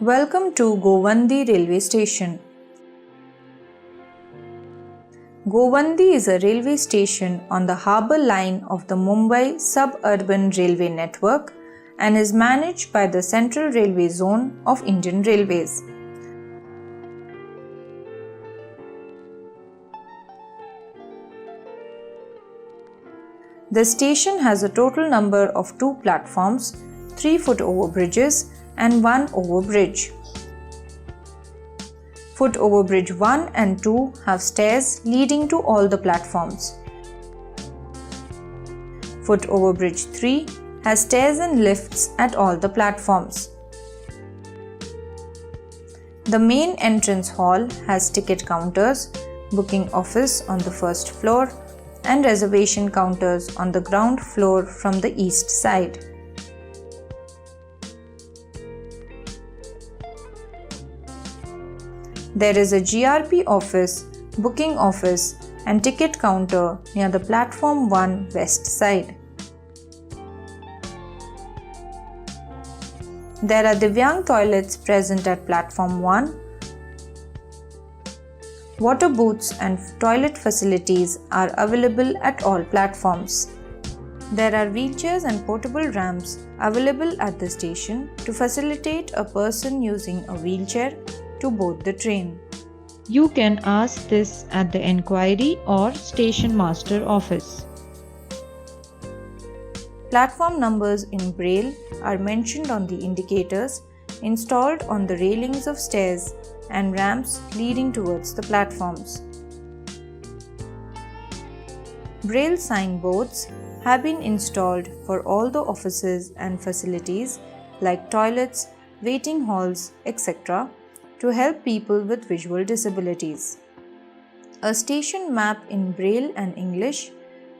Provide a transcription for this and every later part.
Welcome to Govandi Railway Station. Govandi is a railway station on the harbour line of the Mumbai suburban railway network and is managed by the Central Railway Zone of Indian Railways. The station has a total number of 2 platforms, 3 foot overbridges and 1 overbridge. Foot overbridge 1 and 2 have stairs leading to all the platforms. Foot overbridge 3 has stairs and lifts at all the platforms. The main entrance hall has ticket counters, booking office on the first floor, and reservation counters on the ground floor from the east side. There is a GRP office, booking office, and ticket counter near the platform 1 west side. There are Divyang toilets present at platform 1. Water booths and toilet facilities are available at all platforms. There are wheelchairs and portable ramps available at the station to facilitate a person using a wheelchair to board the train. You can ask this at the enquiry or station master office. Platform numbers in Braille are mentioned on the indicators installed on the railings of stairs and ramps leading towards the platforms. Braille signboards have been installed for all the offices and facilities like toilets, waiting halls, etc. to help people with visual disabilities. A station map in Braille and English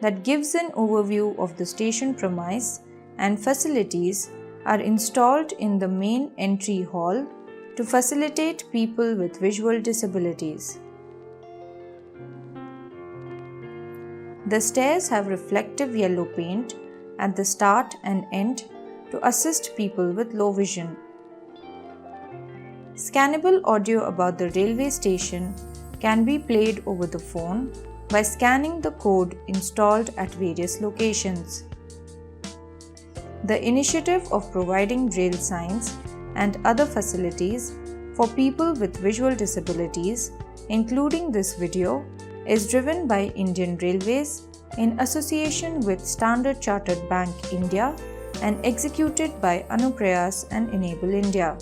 that gives an overview of the station premise and facilities are installed in the main entry hall to facilitate people with visual disabilities. The stairs have reflective yellow paint at the start and end to assist people with low vision. Scannable audio about the railway station can be played over the phone by scanning the code installed at various locations. The initiative of providing Braille signs and other facilities for people with visual disabilities, including this video, is driven by Indian Railways in association with Standard Chartered Bank India and executed by Anuprayaas and Enable India.